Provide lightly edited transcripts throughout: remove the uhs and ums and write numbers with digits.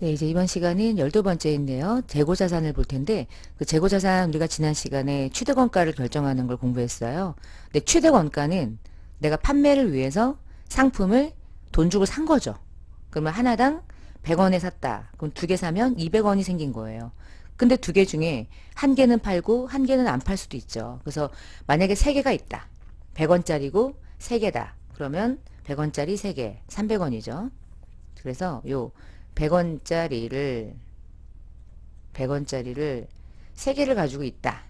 네, 이제 이번 시간은 12번째인데요. 재고자산을 볼 텐데, 그 재고자산 우리가 지난 시간에 취득원가를 결정하는 걸 공부했어요. 근데 취득원가는 내가 판매를 위해서 상품을 돈 주고 산 거죠. 그러면 하나당 100원에 샀다. 그럼 두 개 사면 200원이 생긴 거예요. 근데 두 개 중에 한 개는 팔고 한 개는 안 팔 수도 있죠. 그래서 만약에 세 개가 있다. 100원짜리고 세 개다. 그러면 100원짜리 세 개, 300원이죠. 그래서 요 100원짜리를 3개를 가지고 있다.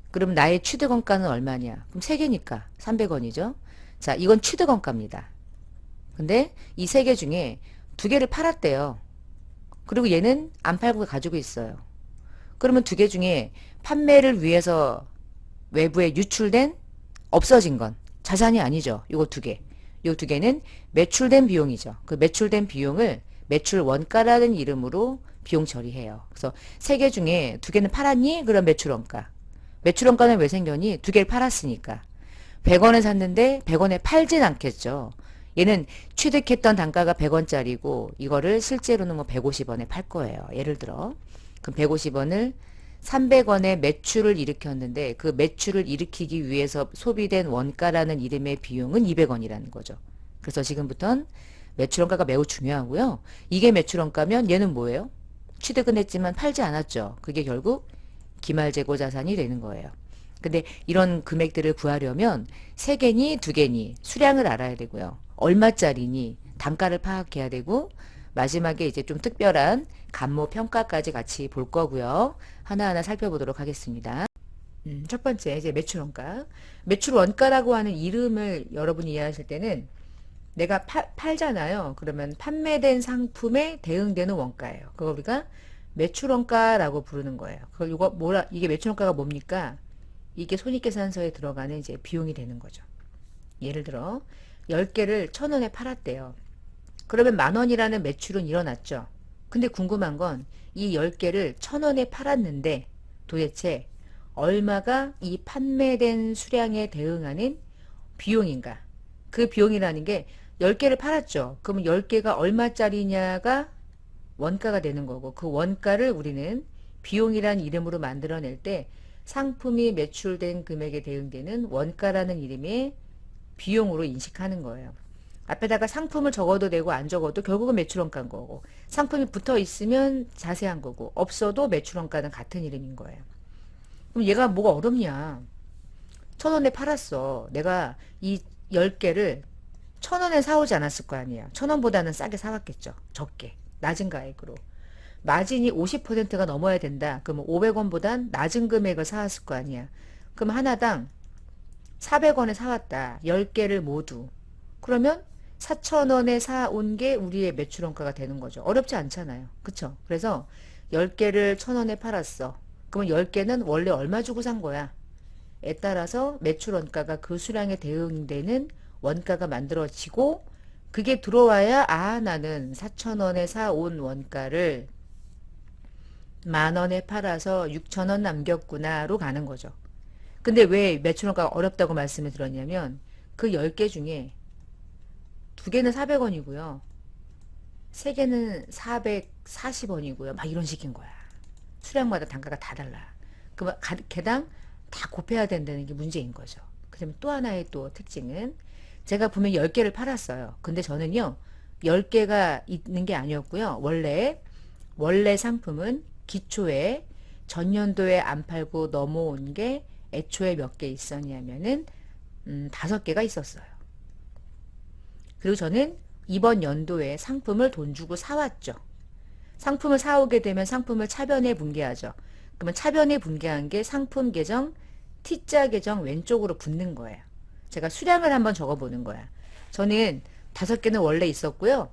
그럼 나의 취득원가는 얼마냐? 그럼 3개니까 300원이죠. 자, 이건 취득원가입니다. 근데 이 3개 중에 2개를 팔았대요. 그리고 얘는 안 팔고 가지고 있어요. 그러면 2개 중에 판매를 위해서 외부에 유출된 없어진 건 자산이 아니죠. 요거 2개. 요 2개는 매출된 비용이죠. 그 매출된 비용을 매출 원가라는 이름으로 비용 처리해요. 그래서 3개 중에 2개는 팔았니? 그럼 매출 원가. 매출 원가는 왜 생겼니? 2개를 팔았으니까. 100원에 샀는데 100원에 팔진 않겠죠. 얘는 취득했던 단가가 100원짜리고 이거를 실제로는 뭐 150원에 팔 거예요. 예를 들어. 그럼 150원을 300원의 매출을 일으켰는데 그 매출을 일으키기 위해서 소비된 원가라는 이름의 비용은 200원이라는 거죠. 그래서 지금부터는 매출원가가 매우 중요하고요. 이게 매출원가면 얘는 뭐예요? 취득은 했지만 팔지 않았죠. 그게 결국 기말재고 자산이 되는 거예요. 근데 이런 금액들을 구하려면 3개니 2개니 수량을 알아야 되고요. 얼마짜리니 단가를 파악해야 되고 마지막에 이제 좀 특별한 감모 평가까지 같이 볼 거고요. 하나하나 살펴보도록 하겠습니다. 첫 번째 이제 매출원가. 매출원가라고 하는 이름을 여러분이 이해하실 때는 내가 팔잖아요. 그러면 판매된 상품에 대응되는 원가예요. 그거 우리가 매출원가라고 부르는 거예요. 그걸 이게 매출원가가 뭡니까? 이게 손익계산서에 들어가는 이제 비용이 되는 거죠. 예를 들어 10개를 1,000원에 팔았대요. 그러면 10,000원이라는 매출은 일어났죠. 근데 궁금한 건 이 10개를 1,000원에 팔았는데 도대체 얼마가 이 판매된 수량에 대응하는 비용인가? 그 비용이라는 게 10개를 팔았죠. 그러면 10개가 얼마짜리냐가 원가가 되는 거고 그 원가를 우리는 비용이란 이름으로 만들어낼 때 상품이 매출된 금액에 대응되는 원가라는 이름의 비용으로 인식하는 거예요. 앞에다가 상품을 적어도 되고 안 적어도 결국은 매출원가인 거고 상품이 붙어 있으면 자세한 거고 없어도 매출원가는 같은 이름인 거예요. 그럼 얘가 뭐가 어렵냐? 1,000원에 팔았어. 내가 이 10개를 1,000원에 사오지 않았을 거 아니야. 1,000원보다는 싸게 사왔겠죠. 적게. 낮은 가액으로. 마진이 50%가 넘어야 된다. 그러면 500원보단 낮은 금액을 사왔을 거 아니야. 그럼 하나당 400원에 사왔다. 10개를 모두. 그러면 4,000원에 사온 게 우리의 매출원가가 되는 거죠. 어렵지 않잖아요. 그쵸? 그래서 10개를 1,000원에 팔았어. 그러면 10개는 원래 얼마 주고 산 거야? 에 따라서 매출원가가 그 수량에 대응되는 원가가 만들어지고 그게 들어와야 나는 4,000원에 사온 원가를 10,000원에 팔아서 6,000원 남겼구나로 가는 거죠. 근데 왜 매출원가가 어렵다고 말씀을 드렸냐면 그 10개 중에 2개는 400원이고요. 3개는 440원이고요. 막 이런 식인 거야. 수량마다 단가가 다 달라. 그러면 개당 다 곱해야 된다는 게 문제인 거죠. 그다음에 또 하나의 또 특징은 제가 분명히 10개를 팔았어요. 근데 저는요. 10개가 있는 게 아니었고요. 원래 상품은 기초에 전년도에 안 팔고 넘어온 게 애초에 몇 개 있었냐면은 5개가 있었어요. 그리고 저는 이번 연도에 상품을 돈 주고 사왔죠. 상품을 사오게 되면 상품을 차변에 분계하죠. 그러면 차변에 분계한 게 상품 계정 T자 계정 왼쪽으로 붙는 거예요. 제가 수량을 한번 적어보는 거야. 저는 5개는 원래 있었고요.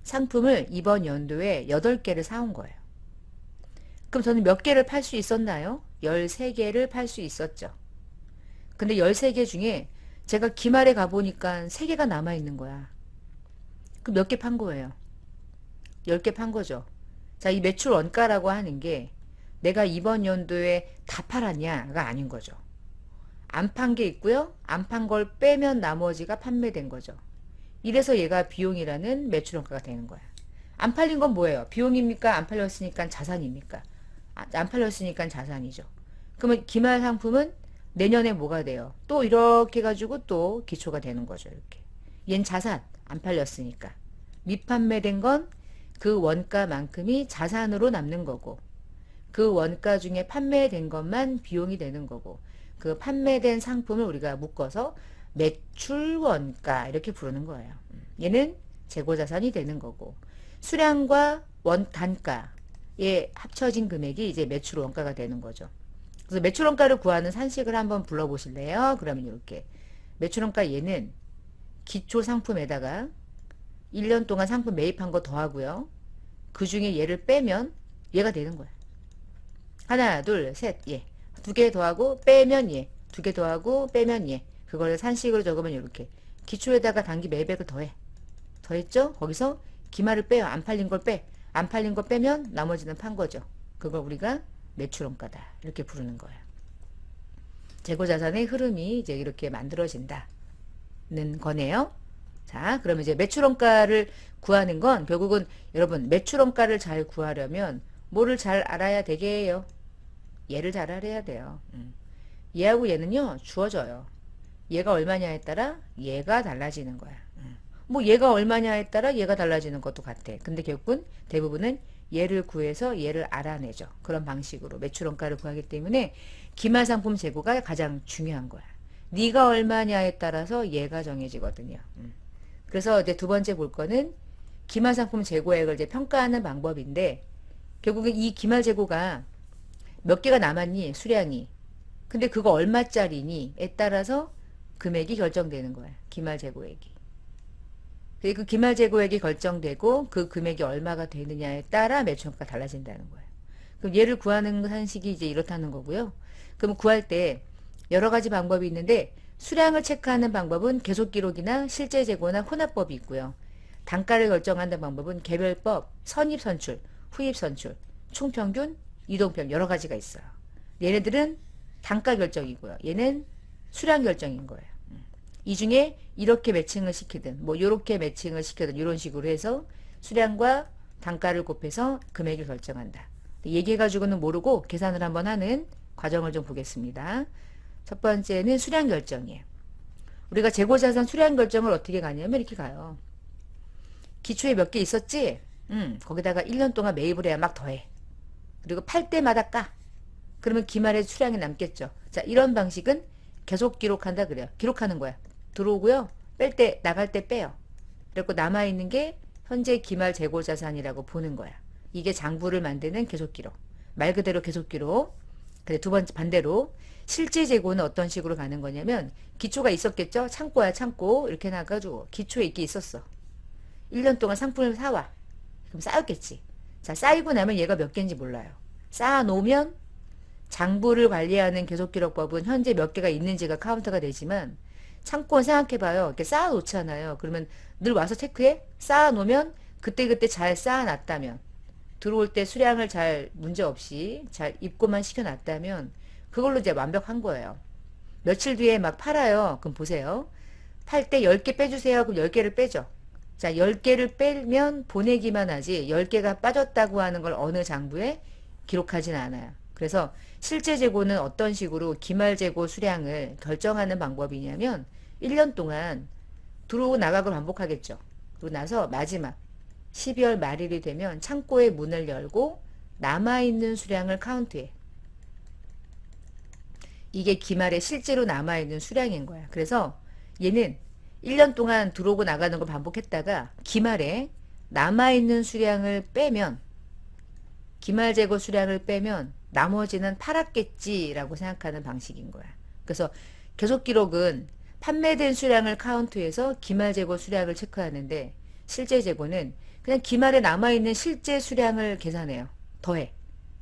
상품을 이번 연도에 8개를 사온 거예요. 그럼 저는 몇 개를 팔 수 있었나요? 13개를 팔 수 있었죠. 근데 13개 중에 제가 기말에 가보니까 3개가 남아있는 거야. 그럼 몇 개 판 거예요? 10개 판 거죠. 자, 이 매출 원가라고 하는 게 내가 이번 연도에 다 팔았냐가 아닌 거죠. 안 판 게 있고요. 안 판 걸 빼면 나머지가 판매된 거죠. 이래서 얘가 비용이라는 매출 원가가 되는 거야. 안 팔린 건 뭐예요? 비용입니까? 안 팔렸으니까 자산입니까? 안 팔렸으니까 자산이죠. 그러면 기말 상품은 내년에 뭐가 돼요? 또 이렇게 가지고 또 기초가 되는 거죠. 이렇게. 얜 자산 안 팔렸으니까. 미판매된 건 그 원가만큼이 자산으로 남는 거고 그 원가 중에 판매된 것만 비용이 되는 거고 그 판매된 상품을 우리가 묶어서 매출 원가 이렇게 부르는 거예요. 얘는 재고자산이 되는 거고 수량과 원 단가에 합쳐진 금액이 이제 매출 원가가 되는 거죠. 그래서 매출 원가를 구하는 산식을 한번 불러보실래요? 그러면 이렇게 매출 원가 얘는 기초 상품에다가 1년 동안 상품 매입한 거 더하고요. 그 중에 얘를 빼면 얘가 되는 거야. 하나, 둘, 셋, 예. 두 개 더하고 빼면 예. 두 개 더하고 빼면 예. 그걸 산식으로 적으면 이렇게. 기초에다가 단기 매입액을 더해. 더했죠? 거기서 기말을 빼요. 안 팔린 걸 빼. 안 팔린 거 빼면 나머지는 판 거죠. 그걸 우리가 매출원가다. 이렇게 부르는 거예요. 재고자산의 흐름이 이제 이렇게 만들어진다는 거네요. 자, 그러면 이제 매출원가를 구하는 건 결국은 여러분 매출원가를 잘 구하려면 뭐를 잘 알아야 되게요? 얘를 잘 알아야 돼요. 얘하고 얘는요 주어져요. 얘가 얼마냐에 따라 얘가 달라지는 거야. 뭐 얘가 얼마냐에 따라 얘가 달라지는 것도 같아. 근데 결국은 대부분은 얘를 구해서 얘를 알아내죠. 그런 방식으로 매출원가를 구하기 때문에 기말상품 재고가 가장 중요한 거야. 네가 얼마냐에 따라서 얘가 정해지거든요. 그래서 이제 두 번째 볼 거는 기말상품 재고액을 이제 평가하는 방법인데 결국은 이 기말 재고가 몇 개가 남았니? 수량이. 근데 그거 얼마짜리니?에 따라서 금액이 결정되는 거야. 기말 재고액이. 그 기말 재고액이 결정되고 그 금액이 얼마가 되느냐에 따라 매출원가가 달라진다는 거예요. 그럼 얘를 구하는 산식이 이제 이렇다는 거고요. 그럼 구할 때 여러 가지 방법이 있는데 수량을 체크하는 방법은 계속기록이나 실제재고나 혼합법이 있고요. 단가를 결정하는 방법은 개별법, 선입선출, 후입선출, 총평균, 이동평 여러 가지가 있어요. 얘네들은 단가 결정이고요. 얘는 수량 결정인 거예요. 이 중에 이렇게 매칭을 시키든 뭐 이렇게 매칭을 시키든 이런 식으로 해서 수량과 단가를 곱해서 금액을 결정한다. 얘기해가지고는 모르고 계산을 한번 하는 과정을 좀 보겠습니다. 첫 번째는 수량 결정이에요. 우리가 재고자산 수량 결정을 어떻게 가냐면 이렇게 가요. 기초에 몇 개 있었지? 거기다가 1년 동안 매입을 해야 막 더해. 그리고 팔 때마다 까. 그러면 기말에 수량이 남겠죠. 자, 이런 방식은 계속 기록한다 그래요. 기록하는 거야. 들어오고요. 뺄 때, 나갈 때 빼요. 그리고 남아있는 게 현재 기말 재고자산이라고 보는 거야. 이게 장부를 만드는 계속 기록. 말 그대로 계속 기록. 근데 두 번째 반대로 실제 재고는 어떤 식으로 가는 거냐면 기초가 있었겠죠? 창고야 창고. 이렇게 나가지고 기초에 있게 있었어. 1년 동안 상품을 사와. 그럼 쌓였겠지. 자, 쌓이고 나면 얘가 몇 개인지 몰라요. 쌓아놓으면 장부를 관리하는 계속기록법은 현재 몇 개가 있는지가 카운트가 되지만 창고는 생각해봐요. 이렇게 쌓아놓잖아요. 그러면 늘 와서 체크해? 쌓아놓으면 그때그때 잘 쌓아놨다면 들어올 때 수량을 잘 문제없이 잘 입고만 시켜놨다면 그걸로 이제 완벽한 거예요. 며칠 뒤에 막 팔아요. 그럼 보세요. 팔 때 10개 빼주세요. 그럼 10개를 빼죠. 자, 10개를 빼면 보내기만 하지 10개가 빠졌다고 하는 걸 어느 장부에 기록하진 않아요. 그래서 실제 재고는 어떤 식으로 기말 재고 수량을 결정하는 방법이냐면 1년 동안 들어오고 나가고 반복하겠죠. 그러고 나서 마지막 12월 말일이 되면 창고의 문을 열고 남아있는 수량을 카운트해. 이게 기말에 실제로 남아있는 수량인 거야. 그래서 얘는 1년 동안 들어오고 나가는 걸 반복했다가 기말에 남아있는 수량을 빼면 기말 재고 수량을 빼면 나머지는 팔았겠지라고 생각하는 방식인 거야. 그래서 계속 기록은 판매된 수량을 카운트해서 기말 재고 수량을 체크하는데 실제 재고는 그냥 기말에 남아있는 실제 수량을 계산해요. 더해.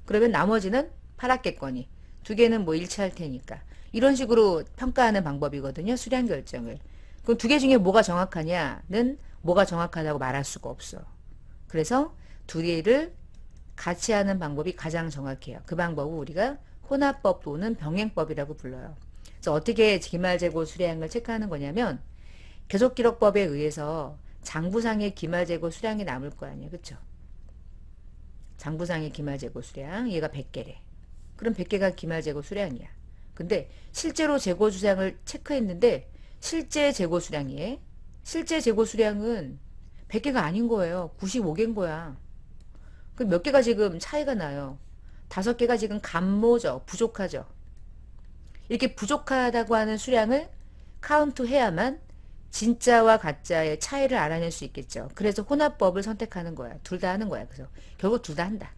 그러면 나머지는 팔았겠거니. 두 개는 뭐 일치할 테니까. 이런 식으로 평가하는 방법이거든요. 수량 결정을. 그럼 두 개 중에 뭐가 정확하냐는 뭐가 정확하다고 말할 수가 없어. 그래서 두 개를 같이 하는 방법이 가장 정확해요. 그 방법을 우리가 혼합법 또는 병행법이라고 불러요. 그래서 어떻게 기말 재고 수량을 체크하는 거냐면 계속기록법에 의해서 장부상의 기말재고 수량이 남을 거 아니에요. 그쵸? 장부상의 기말재고 수량 얘가 100개래. 그럼 100개가 기말재고 수량이야. 근데 실제로 재고 수량을 체크했는데 실제 재고 수량이에 실제 재고 수량은 100개가 아닌 거예요. 95개인 거야. 그럼 몇 개가 지금 차이가 나요. 5개가 지금 감모죠. 부족하죠. 이렇게 부족하다고 하는 수량을 카운트해야만 진짜와 가짜의 차이를 알아낼 수 있겠죠. 그래서 혼합법을 선택하는 거야. 둘 다 하는 거야. 그래서 결국 둘 다 한다.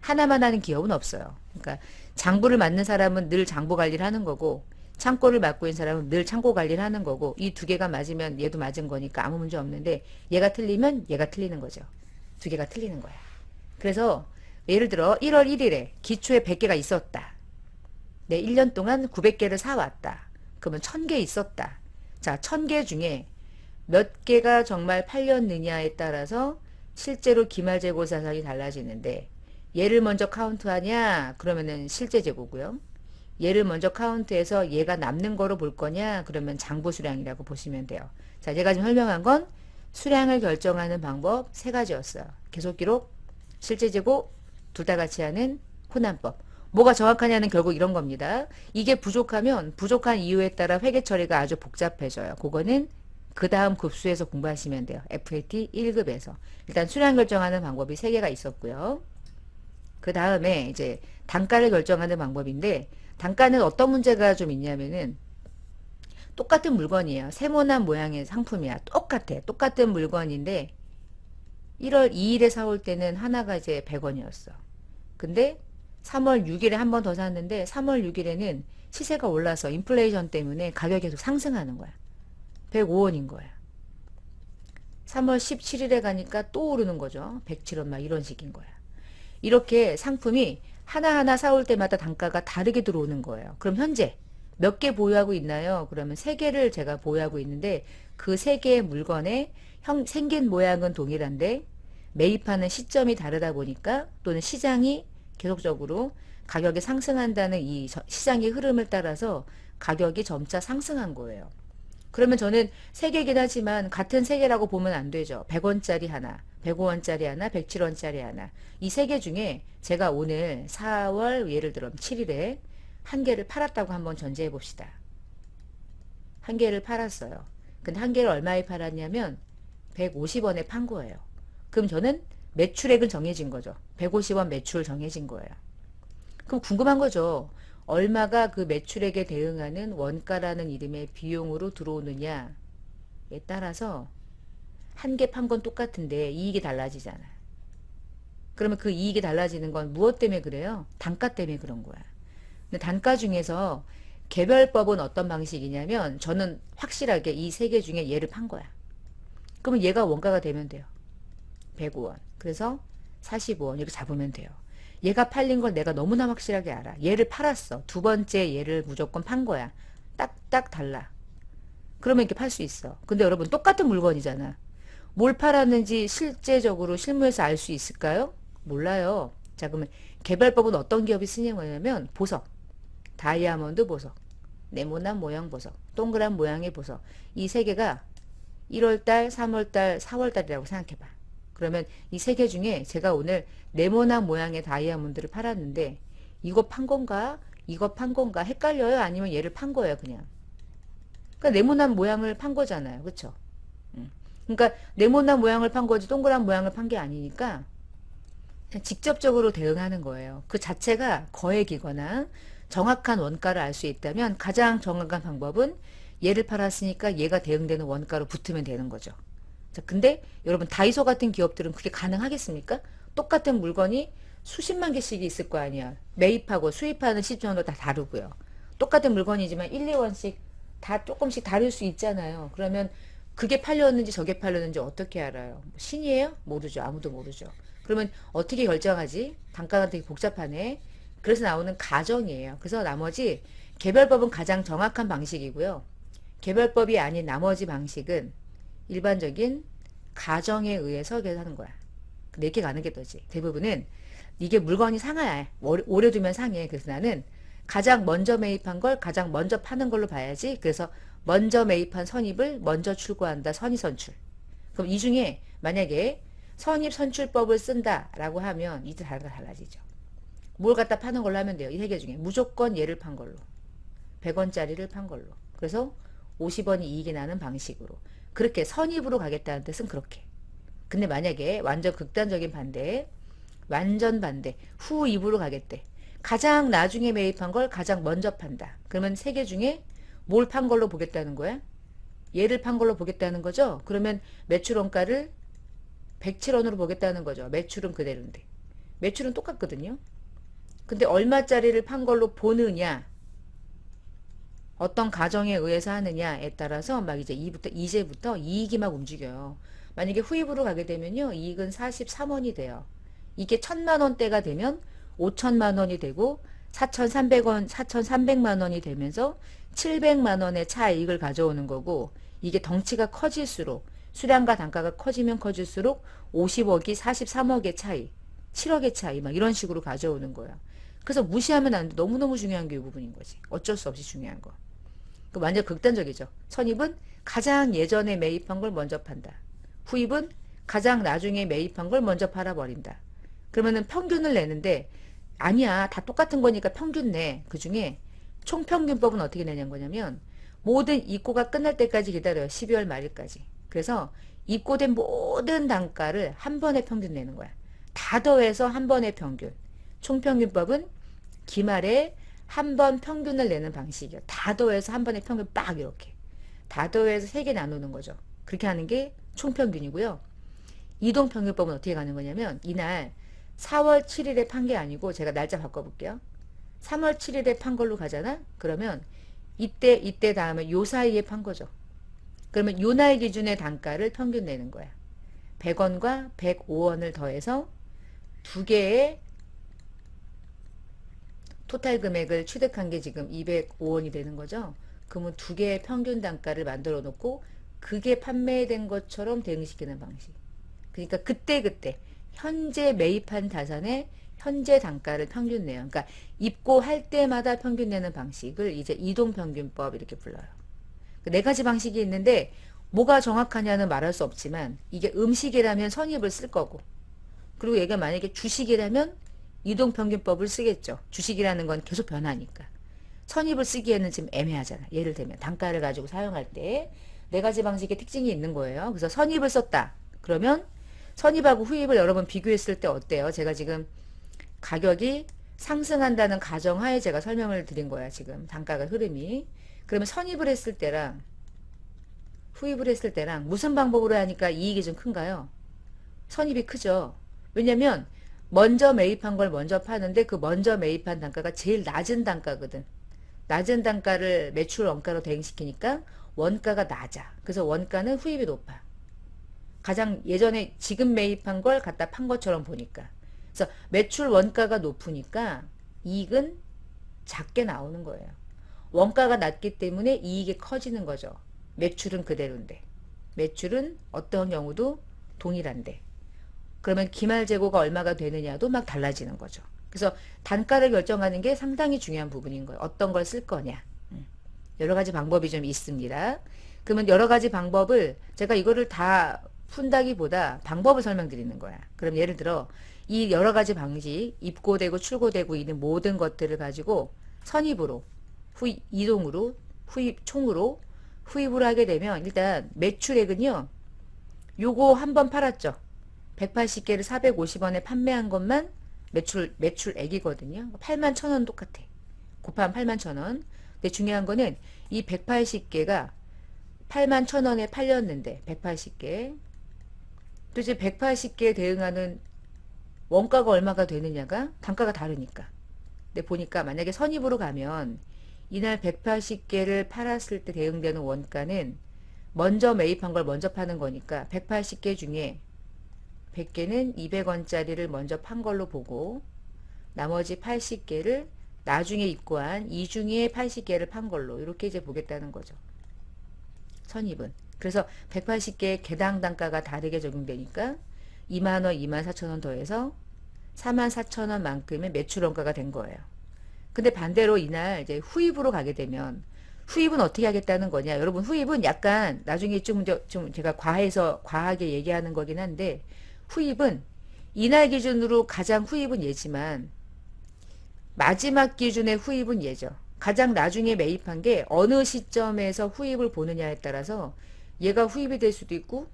하나만 하는 기업은 없어요. 그러니까 장부를 맡는 사람은 늘 장부 관리를 하는 거고 창고를 맡고 있는 사람은 늘 창고 관리를 하는 거고 이 두 개가 맞으면 얘도 맞은 거니까 아무 문제 없는데 얘가 틀리면 얘가 틀리는 거죠. 두 개가 틀리는 거야. 그래서 예를 들어 1월 1일에 기초에 100개가 있었다. 내 1년 동안 900개를 사왔다. 그러면 1000개 있었다. 자, 1000개 중에 몇 개가 정말 팔렸느냐에 따라서 실제로 기말재고 자산이 달라지는데 얘를 먼저 카운트하냐? 그러면은 실제 재고고요. 얘를 먼저 카운트해서 얘가 남는 거로 볼 거냐? 그러면 장부 수량이라고 보시면 돼요. 자, 제가 지금 설명한 건 수량을 결정하는 방법 3가지였어요. 계속 기록, 실제 재고, 둘 다 같이 하는 혼합법. 뭐가 정확하냐는 결국 이런 겁니다. 이게 부족하면 부족한 이유에 따라 회계 처리가 아주 복잡해져요. 그거는 그 다음 급수에서 공부하시면 돼요. FAT 1급에서. 일단 수량 결정하는 방법이 3개가 있었고요. 그 다음에 이제 단가를 결정하는 방법인데 단가는 어떤 문제가 좀 있냐면은 똑같은 물건이에요. 세모난 모양의 상품이야. 똑같아. 똑같은 물건인데 1월 2일에 사올 때는 하나가 이제 100원이었어. 근데 3월 6일에 한 번 더 샀는데 3월 6일에는 시세가 올라서 인플레이션 때문에 가격이 계속 상승하는 거야. 105원인 거야. 3월 17일에 가니까 또 오르는 거죠. 107원 막 이런 식인 거야. 이렇게 상품이 하나하나 사올 때마다 단가가 다르게 들어오는 거예요. 그럼 현재 몇 개 보유하고 있나요? 그러면 3개를 제가 보유하고 있는데 그 3개의 물건의 생긴 모양은 동일한데 매입하는 시점이 다르다 보니까 또는 시장이 계속적으로 가격이 상승한다는 이 시장의 흐름을 따라서 가격이 점차 상승한 거예요. 그러면 저는 3개긴 하지만 같은 3개라고 보면 안 되죠. 100원짜리 하나, 105원짜리 하나, 107원짜리 하나. 이 3개 중에 제가 오늘 4월 예를 들어 7일에 한 개를 팔았다고 한번 전제해 봅시다. 한 개를 팔았어요. 근데 한 개를 얼마에 팔았냐면 150원에 판 거예요. 그럼 저는 매출액은 정해진 거죠. 150원 매출 정해진 거예요. 그럼 궁금한 거죠. 얼마가 그 매출액에 대응하는 원가라는 이름의 비용으로 들어오느냐에 따라서 한 개 판 건 똑같은데 이익이 달라지잖아. 그러면 그 이익이 달라지는 건 무엇 때문에 그래요? 단가 때문에 그런 거야. 근데 단가 중에서 개별법은 어떤 방식이냐면 저는 확실하게 이 3개 중에 얘를 판 거야. 그러면 얘가 원가가 되면 돼요. 105원. 그래서 45원 이렇게 잡으면 돼요. 얘가 팔린 걸 내가 너무나 확실하게 알아. 얘를 팔았어. 두 번째 얘를 무조건 판 거야. 딱딱 달라. 그러면 이렇게 팔 수 있어. 근데 여러분 똑같은 물건이잖아. 뭘 팔았는지 실제적으로 실무에서 알 수 있을까요? 몰라요. 자, 그러면 개별법은 어떤 기업이 쓰냐면 보석, 다이아몬드 보석, 네모난 모양 보석, 동그란 모양의 보석. 이 3개가 1월달, 3월달, 4월달이라고 생각해봐. 그러면 이 3개 중에 제가 오늘 네모난 모양의 다이아몬드를 팔았는데 이거 판 건가? 이거 판 건가? 헷갈려요? 아니면 얘를 판 거예요, 그냥. 그러니까 네모난 모양을 판 거잖아요. 그쵸? 그러니까 네모난 모양을 판 거지 동그란 모양을 판 게 아니니까 그냥 직접적으로 대응하는 거예요. 그 자체가 거액이거나 정확한 원가를 알 수 있다면 가장 정확한 방법은 얘를 팔았으니까 얘가 대응되는 원가로 붙으면 되는 거죠. 자, 근데 여러분 다이소 같은 기업들은 그게 가능하겠습니까? 똑같은 물건이 수십만 개씩이 있을 거 아니야. 매입하고 수입하는 시점도 다 다르고요. 똑같은 물건이지만 1, 2원씩 다 조금씩 다를 수 있잖아요. 그러면 그게 팔렸는지 저게 팔렸는지 어떻게 알아요? 신이에요? 모르죠. 아무도 모르죠. 그러면 어떻게 결정하지? 단가가 되게 복잡하네. 그래서 나오는 가정이에요. 그래서 나머지 개별법은 가장 정확한 방식이고요. 개별법이 아닌 나머지 방식은 일반적인 가정에 의해서 계산하는 거야. 내게 가는 게 너지. 대부분은 이게 물건이 상해. 오래 두면 상해. 그래서 나는 가장 먼저 매입한 걸 가장 먼저 파는 걸로 봐야지. 그래서 먼저 매입한 선입을 먼저 출고한다. 선의선출. 그럼 이 중에 만약에 선입선출법을 쓴다라고 하면 이제 달라지죠. 뭘 갖다 파는 걸로 하면 돼요. 이 세 개 중에 무조건 얘를 판 걸로. 100원짜리를 판 걸로. 그래서 50원이 이익이 나는 방식으로. 그렇게 선입으로 가겠다는 뜻은 그렇게. 근데 만약에 완전 극단적인 반대, 완전 반대, 후입으로 가겠대. 가장 나중에 매입한 걸 가장 먼저 판다. 그러면 세 개 중에 뭘 판 걸로 보겠다는 거야? 얘를 판 걸로 보겠다는 거죠? 그러면 매출 원가를 107원으로 보겠다는 거죠. 매출은 그대로인데. 매출은 똑같거든요. 근데 얼마짜리를 판 걸로 보느냐, 어떤 가정에 의해서 하느냐에 따라서 막 이제부터 이익이 막 움직여요. 만약에 후입으로 가게 되면요, 이익은 43원이 돼요. 이게 1000만원대가 되면 5천만원이 되고 4,300원, 4,300만원이 되면서 700만원의 차이익을 가져오는 거고, 이게 덩치가 커질수록, 수량과 단가가 커지면 커질수록 50억이 43억의 차이, 7억의 차이 막 이런 식으로 가져오는 거예요. 그래서 무시하면 안 돼. 너무너무 중요한 게 이 부분인 거지. 어쩔 수 없이 중요한 거. 그 완전 극단적이죠. 선입은 가장 예전에 매입한 걸 먼저 판다. 후입은 가장 나중에 매입한 걸 먼저 팔아버린다. 그러면은 평균을 내는데, 아니야, 다 똑같은 거니까 평균 내. 그 중에 총평균법은 어떻게 내냐는 거냐면, 모든 입고가 끝날 때까지 기다려요. 12월 말일까지. 그래서 입고된 모든 단가를 한 번에 평균 내는 거야. 다 더해서 한 번에 평균. 총평균법은 기말에 한 번 평균을 내는 방식이에요. 다 더해서 한 번에 평균 빡 이렇게. 다 더해서 3개 나누는 거죠. 그렇게 하는 게 총평균이고요. 이동평균법은 어떻게 가는 거냐면, 이날 4월 7일에 판 게 아니고, 제가 날짜 바꿔볼게요. 3월 7일에 판 걸로 가잖아? 그러면 이때 다음에 요 사이에 판 거죠. 그러면 요 날 기준의 단가를 평균 내는 거야. 100원과 105원을 더해서 두 개의 토탈 금액을 취득한 게 지금 205원이 되는 거죠. 그러면 두 개의 평균 단가를 만들어 놓고 그게 판매된 것처럼 대응시키는 방식. 그러니까 그때 현재 매입한 자산의 현재 단가를 평균 내요. 그러니까 입고할 때마다 평균 내는 방식을 이제 이동평균법 이렇게 불러요. 네 가지 방식이 있는데 뭐가 정확하냐는 말할 수 없지만, 이게 음식이라면 선입을 쓸 거고, 그리고 얘가 만약에 주식이라면 이동평균법을 쓰겠죠. 주식이라는 건 계속 변하니까. 선입을 쓰기에는 지금 애매하잖아. 예를 들면 단가를 가지고 사용할 때 네 가지 방식의 특징이 있는 거예요. 그래서 선입을 썼다. 그러면 선입하고 후입을 여러분 비교했을 때 어때요? 제가 지금 가격이 상승한다는 가정하에 제가 설명을 드린 거야. 지금 단가가 흐름이. 그러면 선입을 했을 때랑 후입을 했을 때랑 무슨 방법으로 하니까 이익이 좀 큰가요? 선입이 크죠. 왜냐면 먼저 매입한 걸 먼저 파는데 그 먼저 매입한 단가가 제일 낮은 단가거든. 낮은 단가를 매출 원가로 대응시키니까 원가가 낮아. 그래서 원가는 후입이 높아. 가장 예전에 지금 매입한 걸 갖다 판 것처럼 보니까. 그래서 매출 원가가 높으니까 이익은 작게 나오는 거예요. 원가가 낮기 때문에 이익이 커지는 거죠. 매출은 그대로인데. 매출은 어떤 경우도 동일한데. 그러면 기말 재고가 얼마가 되느냐도 막 달라지는 거죠. 그래서 단가를 결정하는 게 상당히 중요한 부분인 거예요. 어떤 걸 쓸 거냐. 여러 가지 방법이 좀 있습니다. 그러면 여러 가지 방법을 제가 이거를 다 푼다기보다 방법을 설명드리는 거야. 그럼 예를 들어 이 여러 가지 방식, 입고되고 출고되고 있는 모든 것들을 가지고 선입으로, 이동으로, 총으로, 후입으로 하게 되면 일단 매출액은요. 요거 한 번 팔았죠. 180개를 450원에 판매한 것만 매출액이거든요. 81,000원 똑같아. 곱하면 81,000원. 근데 중요한 거는 이 180개가 81,000원에 팔렸는데 180개. 또 이제 180개에 대응하는 원가가 얼마가 되느냐가 단가가 다르니까. 근데 보니까 만약에 선입으로 가면 이날 180개를 팔았을 때 대응되는 원가는 먼저 매입한 걸 먼저 파는 거니까 180개 중에 100개는 200원짜리를 먼저 판 걸로 보고 나머지 80개를 나중에 입고한 이 중에 80개를 판 걸로 이렇게 이제 보겠다는 거죠. 선입은. 그래서 180개 개당 단가가 다르게 적용되니까 2만원, 24,000원 더해서 44,000원 만큼의 매출 원가가 된 거예요. 근데 반대로 이날 이제 후입으로 가게 되면 후입은 어떻게 하겠다는 거냐? 여러분 후입은 약간 나중에 좀 제가 과하게 얘기하는 거긴 한데 후입은 이날 기준으로 가장 후입은 얘지만 마지막 기준의 후입은 얘죠. 가장 나중에 매입한 게 어느 시점에서 후입을 보느냐에 따라서 얘가 후입이 될 수도 있고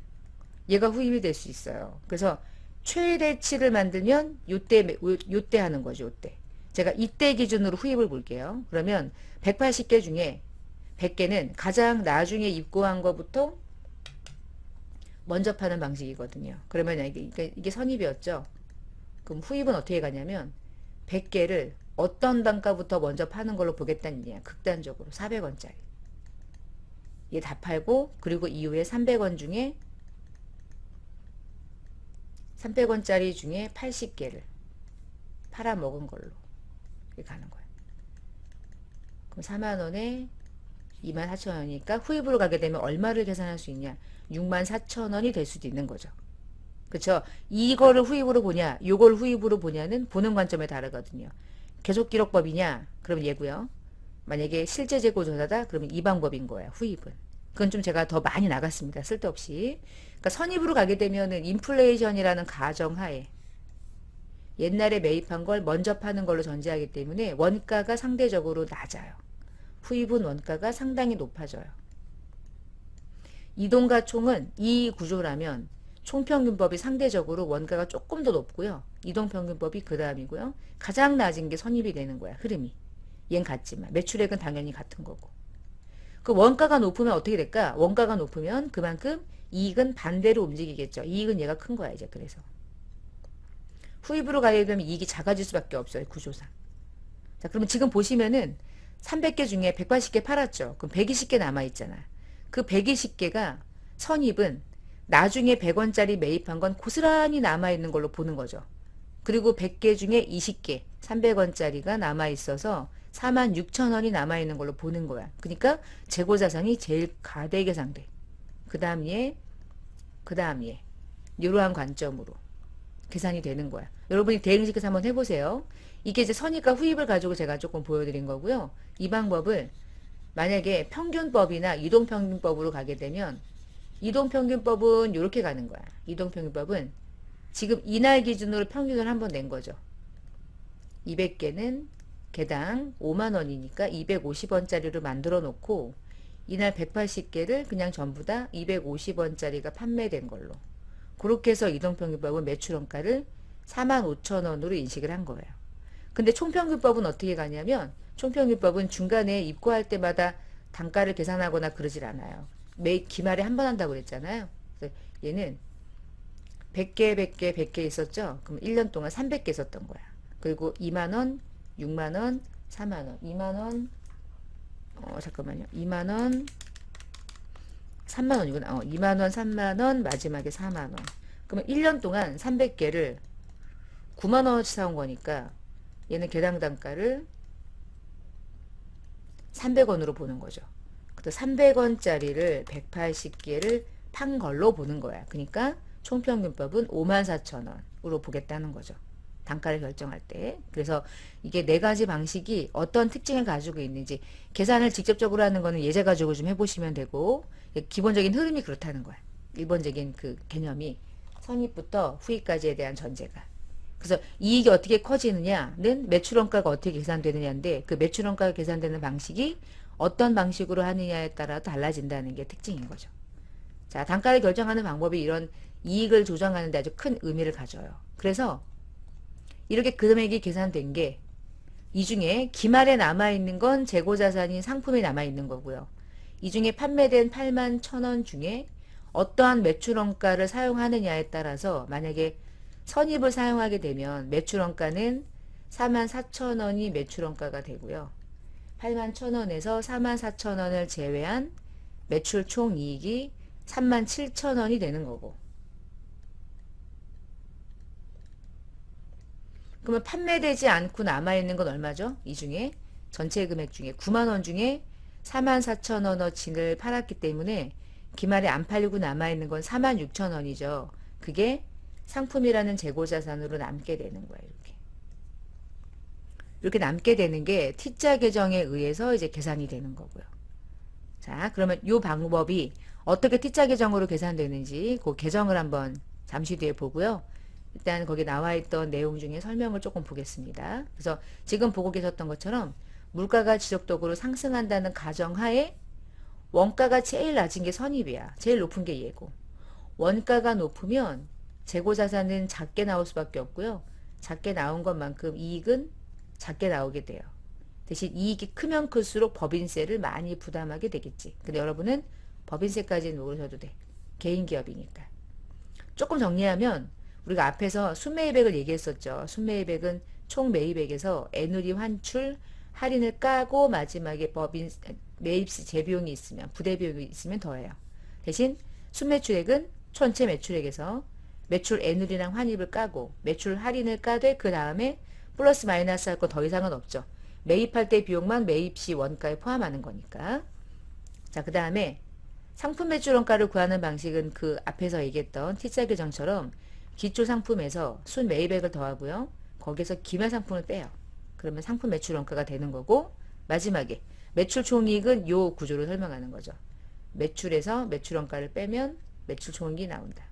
얘가 후입이 될 수 있어요. 그래서 최대치를 만들면 요때 하는 거죠. 요때. 제가 이때 기준으로 후입을 볼게요. 그러면 180개 중에 100개는 가장 나중에 입고한 거부터 먼저 파는 방식이거든요. 그러면 이게 선입이었죠. 그럼 후입은 어떻게 가냐면 100개를 어떤 단가부터 먼저 파는 걸로 보겠다는 얘기야. 극단적으로 400원짜리. 얘 다 팔고 그리고 이후에 300원 중에 300원짜리 중에 80개를 팔아먹은 걸로 이렇게 가는 거야. 그럼 4만원에 24,000원이니까 후입으로 가게 되면 얼마를 계산할 수 있냐? 64,000원이 될 수도 있는 거죠. 그쵸? 이거를 후입으로 보냐, 요걸 후입으로 보냐는 보는 관점에 다르거든요. 계속기록법이냐? 그럼 얘고요. 만약에 실제 재고 조사다? 그러면 이 방법인 거예요. 후입은. 그건 좀 제가 더 많이 나갔습니다. 쓸데없이. 그러니까 선입으로 가게 되면은 인플레이션이라는 가정하에 옛날에 매입한 걸 먼저 파는 걸로 전제하기 때문에 원가가 상대적으로 낮아요. 후입은 원가가 상당히 높아져요. 이동과 총은 이 구조라면 총평균법이 상대적으로 원가가 조금 더 높고요. 이동평균법이 그 다음이고요. 가장 낮은 게 선입이 되는 거야. 흐름이. 얜 같지만 매출액은 당연히 같은 거고. 그 원가가 높으면 어떻게 될까? 원가가 높으면 그만큼 이익은 반대로 움직이겠죠. 이익은 얘가 큰 거야 이제. 그래서 후입으로 가게 되면 이익이 작아질 수밖에 없어요. 구조상. 자, 그러면 지금 보시면은 300개 중에 180개 팔았죠. 그럼 120개 남아있잖아. 그 120개가 선입은 나중에 100원짜리 매입한 건 고스란히 남아있는 걸로 보는 거죠. 그리고 100개 중에 20개, 300원짜리가 남아있어서 46,000원이 남아있는 걸로 보는 거야. 그러니까 재고자산이 제일 가대계상돼. 그 다음 얘, 그 다음 얘. 이러한 관점으로 계산이 되는 거야. 여러분이 대응식에서 한번 해보세요. 이게 이제 선입과 후입을 가지고 제가 조금 보여드린 거고요. 이 방법을 만약에 평균법이나 이동평균법으로 가게 되면 이동평균법은 이렇게 가는 거야. 이동평균법은 지금 이날 기준으로 평균을 한번 낸 거죠. 200개는 개당 5만원이니까 250원짜리로 만들어 놓고 이날 180개를 그냥 전부 다 250원짜리가 판매된 걸로. 그렇게 해서 이동평균법은 매출원가를 45,000원으로 인식을 한 거예요. 근데 총평균법은 어떻게 가냐면 총평균법은 중간에 입고할 때마다 단가를 계산하거나 그러질 않아요. 매 기말에 한 번 한다고 그랬잖아요. 그래서 얘는 100개, 100개, 100개 있었죠. 그럼 1년 동안 300개 썼던 거야. 그리고 2만원, 6만원, 4만원, 2만원, 잠깐만요. 2만원, 3만원이구나. 2만원, 3만원, 마지막에 4만원. 그러면 1년 동안 300개를 9만원어치 사온 거니까 얘는 개당 단가를 300원으로 보는 거죠. 그래서 300원짜리를 180개를 판 걸로 보는 거야. 그러니까 총평균법은 54,000원으로 보겠다는 거죠. 단가를 결정할 때. 그래서 이게 네 가지 방식이 어떤 특징을 가지고 있는지 계산을 직접적으로 하는 거는 예제 가지고 좀 해보시면 되고 기본적인 흐름이 그렇다는 거야. 일본적인 그 개념이 선입부터 후입까지에 대한 전제가. 그래서 이익이 어떻게 커지느냐는 매출원가가 어떻게 계산되느냐인데 그 매출원가가 계산되는 방식이 어떤 방식으로 하느냐에 따라 달라진다는 게 특징인 거죠. 자, 단가를 결정하는 방법이 이런 이익을 조정하는 데 아주 큰 의미를 가져요. 그래서 이렇게 금액이 계산된 게 이 중에 기말에 남아있는 건 재고자산인 상품이 남아있는 거고요. 이 중에 판매된 81,000원 중에 어떠한 매출원가를 사용하느냐에 따라서 만약에 선입을 사용하게 되면 매출원가는 44,000원이 매출원가가 되고요. 81,000원에서 44,000원을 제외한 매출 총이익이 37,000원이 되는 거고. 그러면 판매되지 않고 남아있는 건 얼마죠? 이 중에 전체 금액 중에 9만원 중에 44,000원어치를 팔았기 때문에 기말에 안 팔리고 남아있는 건 46,000원이죠. 그게 상품이라는 재고자산으로 남게 되는 거예요. 이렇게 남게 되는 게 T자 계정에 의해서 이제 계산이 되는 거고요. 자, 그러면 이 방법이 어떻게 T자 계정으로 계산되는지 그 계정을 한번 잠시 뒤에 보고요. 일단 거기 나와 있던 내용 중에 설명을 조금 보겠습니다. 그래서 지금 보고 계셨던 것처럼 물가가 지속적으로 상승한다는 가정하에 원가가 제일 낮은 게 선입이야. 제일 높은 게 얘고. 원가가 높으면 재고자산은 작게 나올 수밖에 없고요. 작게 나온 것만큼 이익은 작게 나오게 돼요. 대신 이익이 크면 클수록 법인세를 많이 부담하게 되겠지. 근데 여러분은 법인세까지는 모르셔도 돼. 개인기업이니까. 조금 정리하면 우리가 앞에서 순매입액을 얘기했었죠. 순매입액은 총 매입액에서 애누리 환출 할인을 까고 마지막에 법인 매입시 재비용이 있으면 부대비용이 있으면 더해요. 대신 순매출액은 전체 매출액에서 매출 애누리랑 환입을 까고 매출 할인을 까되 그 다음에 플러스 마이너스 할 거 더 이상은 없죠. 매입할 때 비용만 매입시 원가에 포함하는 거니까. 자, 그 다음에 상품 매출 원가를 구하는 방식은 그 앞에서 얘기했던 T자 계정처럼 기초 상품에서 순 매입액을 더하고요. 거기서 기말 상품을 빼요. 그러면 상품 매출 원가가 되는 거고 마지막에 매출 총이익은 요 구조로 설명하는 거죠. 매출에서 매출 원가를 빼면 매출 총이익이 나온다.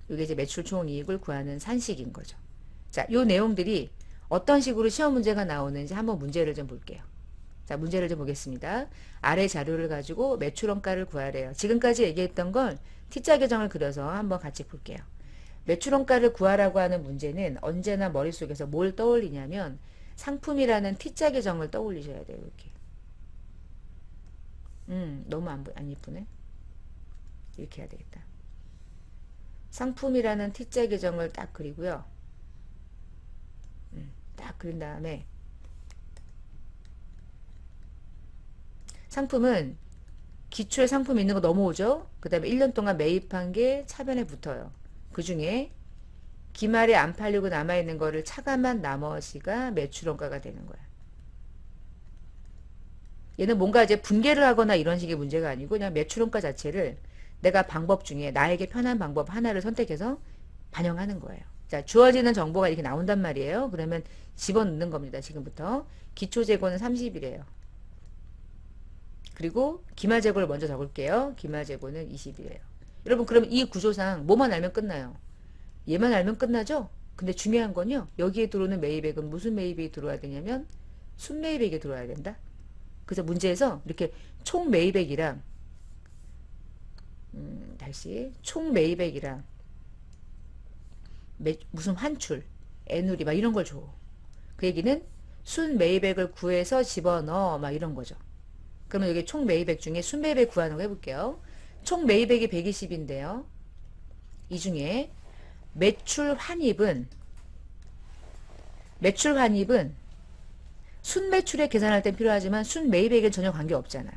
이게 이제 매출 총이익을 구하는 산식인 거죠. 자, 요 내용들이 어떤 식으로 시험 문제가 나오는지 한번 문제를 좀 볼게요. 자, 문제를 좀 보겠습니다. 아래 자료를 가지고 매출 원가를 구하래요. 지금까지 얘기했던 걸 T자 계정을 그려서 한번 같이 볼게요. 매출 원가를 구하라고 하는 문제는 언제나 머릿속에서 뭘 떠올리냐면 상품이라는 T자 계정을 떠올리셔야 돼요. 이렇게. 너무 안 예쁘네. 이렇게 해야 되겠다. 상품이라는 T자 계정을 딱 그리고요. 딱 그린 다음에 상품은 기초에 상품이 있는 거 넘어오죠. 그 다음에 1년 동안 매입한 게 차변에 붙어요. 그 중에 기말에 안 팔리고 남아있는 거를 차감한 나머지가 매출원가가 되는 거야. 얘는 뭔가 이제 분개를 하거나 이런 식의 문제가 아니고 그냥 매출원가 자체를 내가 방법 중에 나에게 편한 방법 하나를 선택해서 반영하는 거예요. 자, 주어지는 정보가 이렇게 나온단 말이에요. 그러면 집어넣는 겁니다. 지금부터. 기초 재고는 30이래요. 그리고 기말 재고를 먼저 적을게요. 기말 재고는 20이래요. 여러분, 그러면 이 구조상 뭐만 알면 끝나요? 얘만 알면 끝나죠? 근데 중요한 건요. 여기에 들어오는 매입액은 무슨 매입액이 들어와야 되냐면 순매입액이 들어와야 된다. 그래서 문제에서 이렇게 총 매입액이랑 다시 총 매입액이랑 무슨 환출, 애누리 막 이런 걸 줘. 그 얘기는 순 매입액을 구해서 집어넣어 막 이런 거죠. 그러면 여기 총 매입액 중에 순 매입액 구하는 거 해볼게요. 총 매입액이 120인데요. 이 중에 매출 환입은 순매출액 계산할 땐 필요하지만 순매입액엔 전혀 관계없잖아.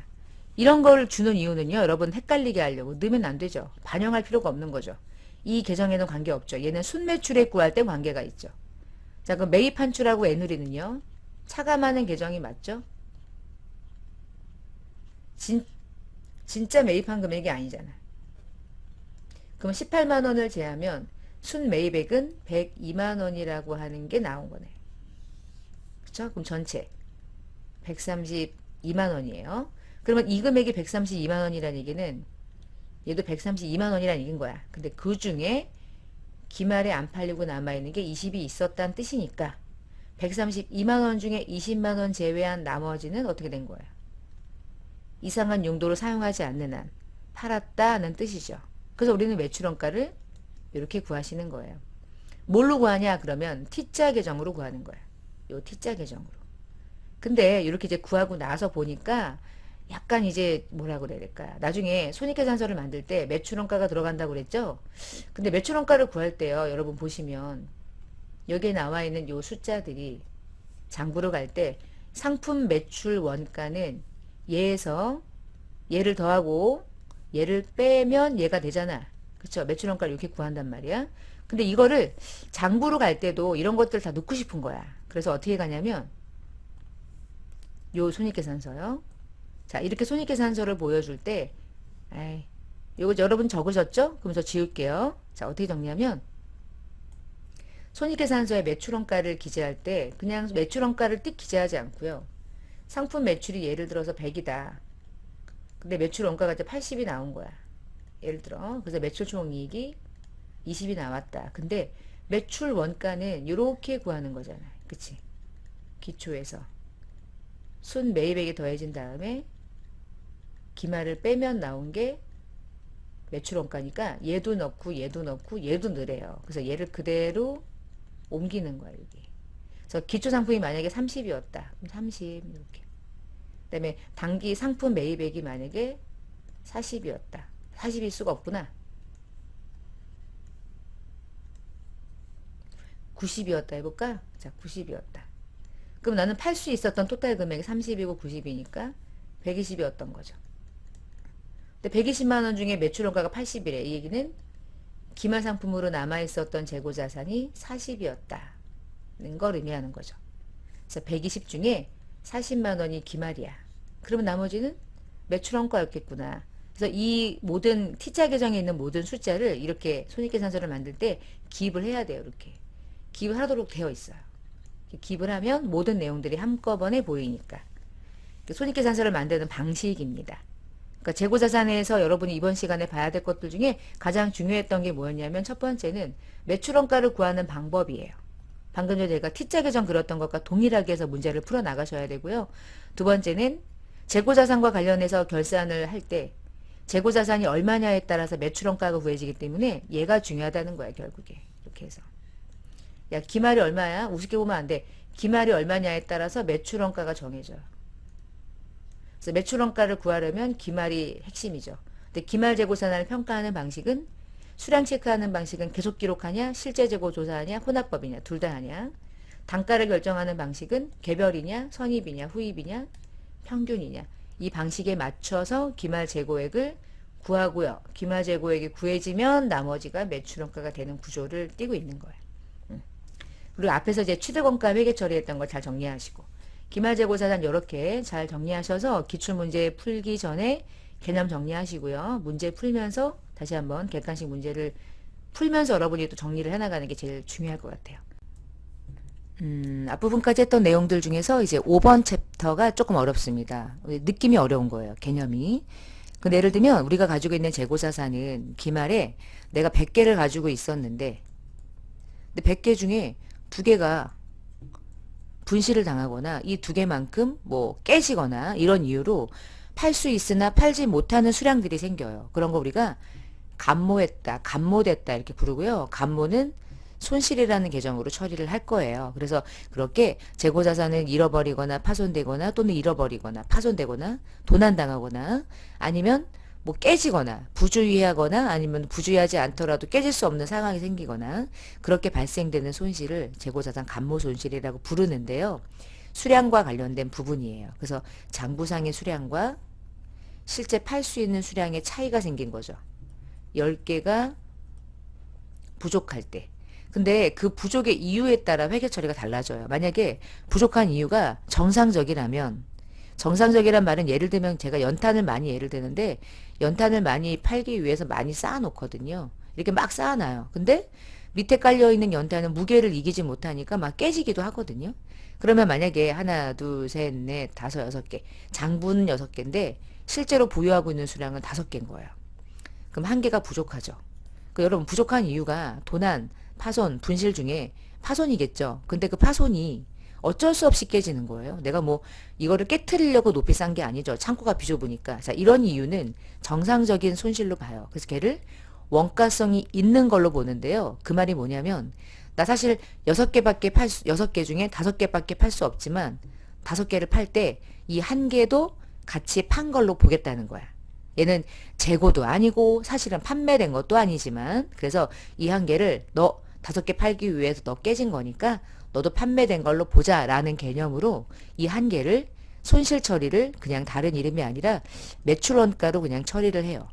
이런 걸 주는 이유는요. 여러분 헷갈리게 하려고 넣으면 안 되죠. 반영할 필요가 없는 거죠. 이 계정에는 관계없죠. 얘는 순매출액 구할 땐 관계가 있죠. 자, 그럼 매입 환출하고 애누리는요. 차감하는 계정이 맞죠? 진짜 매입한 금액이 아니잖아. 그럼 18만원을 제하면 순매입액은 102만원이라고 하는 게 나온 거네. 그쵸? 그럼 전체 132만원이에요. 그러면 이 금액이 132만원이라는 얘기는 얘도 132만원이라는 얘기인 거야. 근데 그 중에 기말에 안 팔리고 남아있는 게 20이 있었다는 뜻이니까 132만원 중에 20만원 제외한 나머지는 어떻게 된 거야? 이상한 용도로 사용하지 않는 한 팔았다는 뜻이죠. 그래서 우리는 매출원가를 이렇게 구하시는 거예요. 뭘로 구하냐? 그러면 T자 계정으로 구하는 거야. 요 T자 계정으로. 근데 이렇게 이제 구하고 나서 보니까 약간 이제 뭐라 그래야 될까? 나중에 손익계산서를 만들 때 매출원가가 들어간다고 그랬죠? 근데 매출원가를 구할 때요. 여러분 보시면 여기에 나와 있는 요 숫자들이 장부로 갈 때 상품 매출 원가는 얘에서 얘를 더하고 얘를 빼면 얘가 되잖아. 그쵸? 매출원가를 이렇게 구한단 말이야. 근데 이거를 장부로 갈 때도 이런 것들 다 넣고 싶은 거야. 그래서 어떻게 가냐면 요 손익계산서요. 자, 이렇게 손익계산서를 보여줄 때 요거 여러분 적으셨죠? 그럼 저 지울게요. 자, 어떻게 정리하면 손익계산서에 매출원가를 기재할 때 그냥 매출원가를 띡 기재하지 않고요. 상품 매출이 예를 들어서 100이다. 근데 매출 원가가 이제 80이 나온 거야. 예를 들어. 그래서 매출 총이익이 20이 나왔다. 근데 매출 원가는 이렇게 구하는 거잖아. 그치? 기초에서. 순 매입액이 더해진 다음에 기말을 빼면 나온 게 매출 원가니까 얘도 넣고 얘도 넣고 얘도 넣으래요. 그래서 얘를 그대로 옮기는 거야, 여기. 그래서 기초 상품이 만약에 30이었다. 그럼 30 이렇게. 그다음에 단기 상품 매입액이 만약에 40이었다. 40일 수가 없구나. 90이었다 해볼까? 자, 90이었다. 그럼 나는 팔 수 있었던 토탈 금액이 30이고 90이니까 120이었던 거죠. 근데 120만 원 중에 매출 원가가 80이래. 이 얘기는 기말 상품으로 남아있었던 재고 자산이 40이었다는 걸 의미하는 거죠. 그래서 120 중에 40만 원이 기말이야. 그러면 나머지는 매출 원가였겠구나. 그래서 이 모든 T자 계정에 있는 모든 숫자를 이렇게 손익계산서를 만들 때 기입을 해야 돼요. 이렇게. 기입을 하도록 되어 있어요. 기입을 하면 모든 내용들이 한꺼번에 보이니까. 손익계산서를 만드는 방식입니다. 그러니까 재고자산에서 여러분이 이번 시간에 봐야 될 것들 중에 가장 중요했던 게 뭐였냐면 첫 번째는 매출원가를 구하는 방법이에요. 방금 전에 제가 T자 계정 그렸던 것과 동일하게 해서 문제를 풀어 나가셔야 되고요. 두 번째는 재고자산과 관련해서 결산을 할 때 재고자산이 얼마냐에 따라서 매출원가가 구해지기 때문에 얘가 중요하다는 거야, 결국에. 이렇게 해서. 야, 기말이 얼마야? 우습게 보면 안 돼. 기말이 얼마냐에 따라서 매출원가가 정해져요. 그래서 매출원가를 구하려면 기말이 핵심이죠. 근데 기말 재고자산을 평가하는 방식은 수량 체크하는 방식은 계속 기록하냐, 실제 재고 조사하냐, 혼합법이냐, 둘 다 하냐. 단가를 결정하는 방식은 개별이냐, 선입이냐, 후입이냐, 평균이냐. 이 방식에 맞춰서 기말 재고액을 구하고요. 기말 재고액이 구해지면 나머지가 매출원가가 되는 구조를 띠고 있는 거예요. 그리고 앞에서 이제 취득원가 회계 처리했던 걸 잘 정리하시고 기말 재고자산 이렇게 잘 정리하셔서 기출문제 풀기 전에 개념 정리하시고요. 문제 풀면서 다시 한번 객관식 문제를 풀면서 여러분이 또 정리를 해나가는 게 제일 중요할 것 같아요. 앞부분까지 했던 내용들 중에서 이제 5번 챕터가 조금 어렵습니다. 느낌이 어려운 거예요. 개념이. 근데 예를 들면 우리가 가지고 있는 재고자산은 기말에 내가 100개를 가지고 있었는데 근데 100개 중에 2개가 분실을 당하거나 이 2개만큼 뭐 깨지거나 이런 이유로 팔 수 있으나 팔지 못하는 수량들이 생겨요. 그런 거 우리가 감모했다, 감모됐다 이렇게 부르고요. 감모는 손실이라는 계정으로 처리를 할 거예요. 그래서 그렇게 재고자산을 잃어버리거나 파손되거나 또는 잃어버리거나 파손되거나 도난당하거나 아니면 뭐 깨지거나 부주의하거나 아니면 부주의하지 않더라도 깨질 수 없는 상황이 생기거나 그렇게 발생되는 손실을 재고자산 감모 손실이라고 부르는데요. 수량과 관련된 부분이에요. 그래서 장부상의 수량과 실제 팔 수 있는 수량의 차이가 생긴 거죠. 10개가 부족할 때. 근데 그 부족의 이유에 따라 회계 처리가 달라져요. 만약에 부족한 이유가 정상적이라면 정상적이란 말은 예를 들면 제가 연탄을 많이 예를 드는데 연탄을 많이 팔기 위해서 많이 쌓아 놓거든요. 이렇게 막 쌓아 놔요. 근데 밑에 깔려 있는 연탄은 무게를 이기지 못하니까 막 깨지기도 하거든요. 그러면 만약에 하나, 둘, 셋, 넷, 다섯, 6개 장부는 6개인데 실제로 보유하고 있는 수량은 5개인 거예요. 그럼 1개가 부족하죠. 여러분 부족한 이유가 도난, 파손, 분실 중에 파손이겠죠. 근데 그 파손이 어쩔 수 없이 깨지는 거예요. 내가 뭐 이거를 깨트리려고 높이 싼 게 아니죠. 창고가 비좁으니까. 자, 이런 이유는 정상적인 손실로 봐요. 그래서 걔를 원가성이 있는 걸로 보는데요. 그 말이 뭐냐면 나 사실 6개 중에 5개밖에 팔 수 없지만 5개를 팔 때 이 1개도 같이 판 걸로 보겠다는 거야. 얘는 재고도 아니고 사실은 판매된 것도 아니지만 그래서 이 1개를 너 5개 팔기 위해서 너 깨진 거니까 너도 판매된 걸로 보자 라는 개념으로 이 1개를 손실 처리를 그냥 다른 이름이 아니라 매출원가로 그냥 처리를 해요.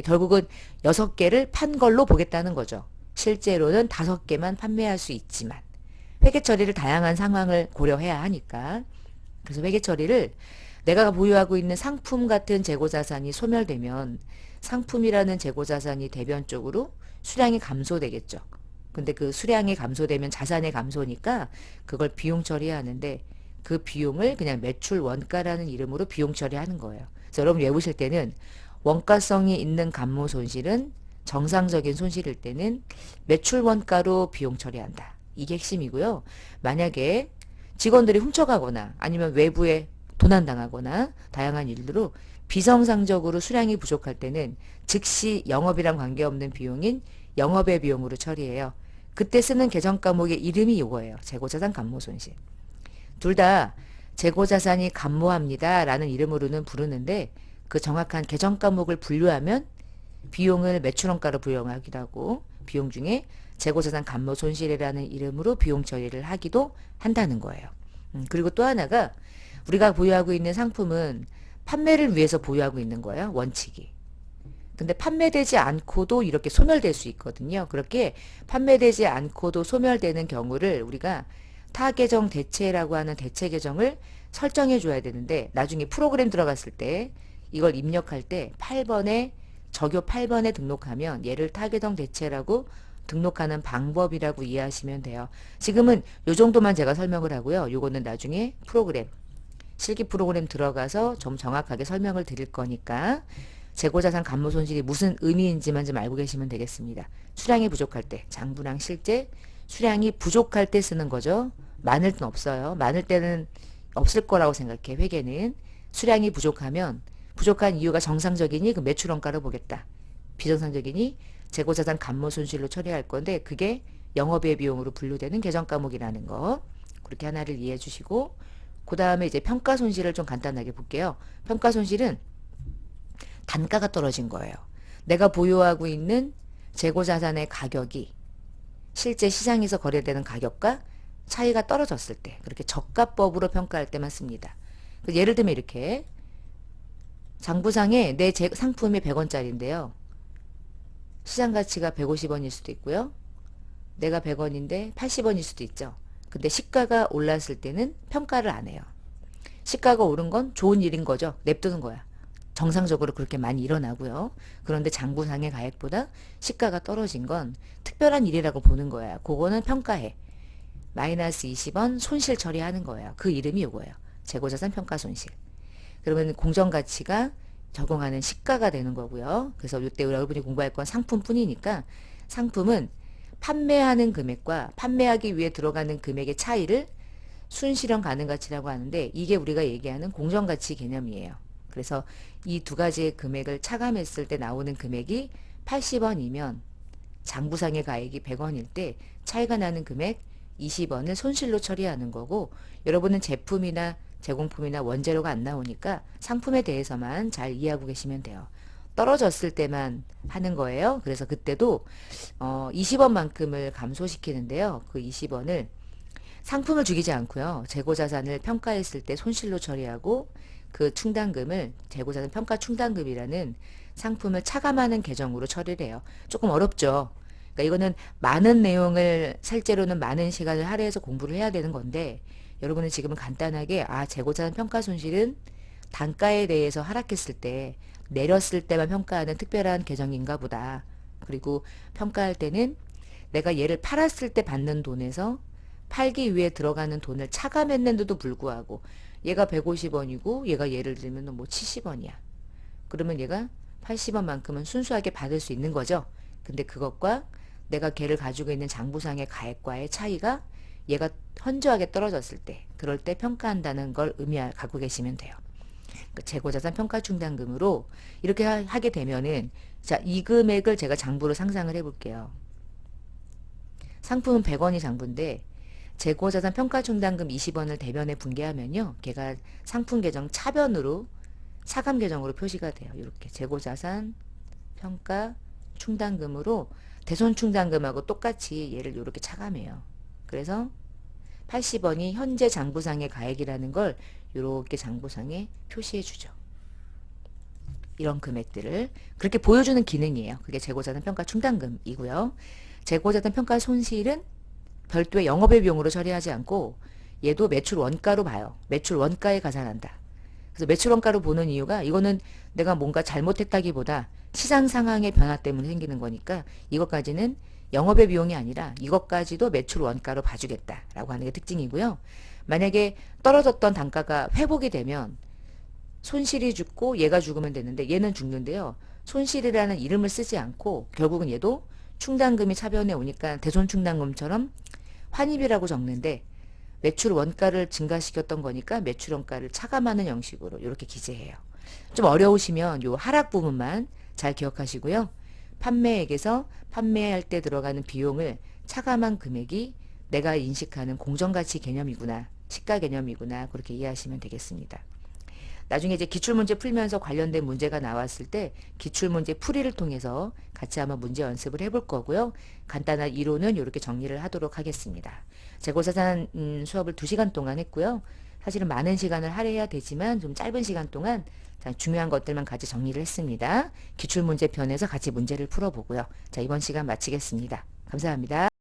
결국은 6개를 판 걸로 보겠다는 거죠. 실제로는 5개만 판매할 수 있지만 회계 처리를 다양한 상황을 고려해야 하니까 그래서 회계 처리를 내가 보유하고 있는 상품 같은 재고자산이 소멸되면 상품이라는 재고자산이 대변적으로 수량이 감소되겠죠. 근데 그 수량이 감소되면 자산의 감소니까 그걸 비용 처리해야 하는데 그 비용을 그냥 매출 원가라는 이름으로 비용 처리하는 거예요. 그래서 여러분 외우실 때는 원가성이 있는 감모 손실은 정상적인 손실일 때는 매출 원가로 비용 처리한다. 이게 핵심이고요. 만약에 직원들이 훔쳐가거나 아니면 외부에 도난당하거나 다양한 일들로 비정상적으로 수량이 부족할 때는 즉시 영업이랑 관계없는 비용인 영업의 비용으로 처리해요. 그때 쓰는 계정 과목의 이름이 이거예요. 재고자산 감모손실. 둘 다 재고자산이 감모합니다 라는 이름으로는 부르는데 그 정확한 계정 과목을 분류하면 비용을 매출원가로 부여하기도 하고 비용 중에 재고자산 감모손실이라는 이름으로 비용 처리를 하기도 한다는 거예요. 그리고 또 하나가 우리가 보유하고 있는 상품은 판매를 위해서 보유하고 있는 거예요. 원칙이. 근데 판매되지 않고도 이렇게 소멸될 수 있거든요. 그렇게 판매되지 않고도 소멸되는 경우를 우리가 타계정 대체라고 하는 대체 계정을 설정해 줘야 되는데 나중에 프로그램 들어갔을 때 이걸 입력할 때 8번에 적요 8번에 등록하면 얘를 타계정 대체라고 등록하는 방법이라고 이해하시면 돼요. 지금은 요 정도만 제가 설명을 하고요. 요거는 나중에 프로그램 실기 프로그램 들어가서 좀 정확하게 설명을 드릴 거니까 재고자산 감모손실이 무슨 의미인지만 좀 알고 계시면 되겠습니다. 수량이 부족할 때 장부랑 실제 수량이 부족할 때 쓰는 거죠. 많을 땐 없어요. 많을 때는 없을 거라고 생각해. 회계는 수량이 부족하면 부족한 이유가 정상적이니 그 매출원가로 보겠다. 비정상적이니 재고자산 감모손실로 처리할 건데 그게 영업외 비용으로 분류되는 계정 과목이라는 거 그렇게 하나를 이해해 주시고 그 다음에 이제 평가손실을 좀 간단하게 볼게요. 평가손실은 단가가 떨어진 거예요. 내가 보유하고 있는 재고자산의 가격이 실제 시장에서 거래되는 가격과 차이가 떨어졌을 때 그렇게 저가법으로 평가할 때만 씁니다. 예를 들면 이렇게 장부상에 내 상품이 100원짜리인데요. 시장 가치가 150원일 수도 있고요. 내가 100원인데 80원일 수도 있죠. 근데 시가가 올랐을 때는 평가를 안 해요. 시가가 오른 건 좋은 일인 거죠. 냅두는 거야. 정상적으로 그렇게 많이 일어나고요. 그런데 장부상의 가액보다 시가가 떨어진 건 특별한 일이라고 보는 거야. 그거는 평가해. 마이너스 20원 손실 처리하는 거예요. 그 이름이 이거예요. 재고자산 평가손실. 그러면 공정가치가 적용하는 시가가 되는 거고요. 그래서 이때 여러분이 공부할 건 상품뿐이니까 상품은 판매하는 금액과 판매하기 위해 들어가는 금액의 차이를 순실현 가능가치라고 하는데 이게 우리가 얘기하는 공정가치 개념이에요. 그래서 이 두 가지의 금액을 차감했을 때 나오는 금액이 80원이면 장부상의 가액이 100원일 때 차이가 나는 금액 20원을 손실로 처리하는 거고 여러분은 제품이나 제공품이나 원재료가 안 나오니까 상품에 대해서만 잘 이해하고 계시면 돼요. 떨어졌을 때만 하는 거예요. 그래서 그때도 20원만큼을 감소시키는데요. 그 20원을 상품을 죽이지 않고요. 재고자산을 평가했을 때 손실로 처리하고 그 충당금을 재고자산 평가 충당금이라는 상품을 차감하는 계정으로 처리를 해요. 조금 어렵죠. 그러니까 이거는 많은 내용을 실제로는 많은 시간을 할애해서 공부를 해야 되는 건데 여러분은 지금은 간단하게 재고자산 평가 손실은 단가에 대해서 하락했을 때 내렸을 때만 평가하는 특별한 계정인가 보다. 그리고 평가할 때는 내가 얘를 팔았을 때 받는 돈에서 팔기 위해 들어가는 돈을 차감했는데도 불구하고 얘가 150원이고 얘가 예를 들면 뭐 70원이야. 그러면 얘가 80원만큼은 순수하게 받을 수 있는 거죠. 근데 그것과 내가 걔를 가지고 있는 장부상의 가액과의 차이가 얘가 현저하게 떨어졌을 때 그럴 때 평가한다는 걸 갖고 계시면 돼요. 재고자산 평가 충당금으로 이렇게 하게 되면은 자, 이 금액을 제가 장부로 상상을 해 볼게요. 상품은 100원이 장부인데 재고자산 평가 충당금 20원을 대변에 분개하면요. 걔가 상품 계정 차변으로 차감 계정으로 표시가 돼요. 이렇게 재고자산 평가 충당금으로 대손 충당금하고 똑같이 얘를 이렇게 차감해요. 그래서 80원이 현재 장부상의 가액이라는 걸 이렇게 장부상에 표시해 주죠. 이런 금액들을 그렇게 보여주는 기능이에요. 그게 재고자산 평가 충당금이고요. 재고자산 평가 손실은 별도의 영업의 비용으로 처리하지 않고 얘도 매출 원가로 봐요. 매출 원가에 가산한다. 그래서 매출 원가로 보는 이유가 이거는 내가 뭔가 잘못했다기보다 시장 상황의 변화 때문에 생기는 거니까 이것까지는 영업의 비용이 아니라 이것까지도 매출 원가로 봐주겠다라고 하는 게 특징이고요. 만약에 떨어졌던 단가가 회복이 되면 손실이 죽고 얘가 죽으면 되는데 얘는 죽는데요. 손실이라는 이름을 쓰지 않고 결국은 얘도 충당금이 차변에 오니까 대손충당금처럼 환입이라고 적는데 매출 원가를 증가시켰던 거니까 매출 원가를 차감하는 형식으로 이렇게 기재해요. 좀 어려우시면 요 하락 부분만 잘 기억하시고요. 판매액에서 판매할 때 들어가는 비용을 차감한 금액이 내가 인식하는 공정가치 개념이구나, 시가 개념이구나, 그렇게 이해하시면 되겠습니다. 나중에 이제 기출문제 풀면서 관련된 문제가 나왔을 때 기출문제 풀이를 통해서 같이 한번 문제 연습을 해볼 거고요. 간단한 이론은 이렇게 정리를 하도록 하겠습니다. 재고자산 수업을 2시간 동안 했고요. 사실은 많은 시간을 할애해야 되지만 좀 짧은 시간 동안 중요한 것들만 같이 정리를 했습니다. 기출문제 편에서 같이 문제를 풀어보고요. 자, 이번 시간 마치겠습니다. 감사합니다.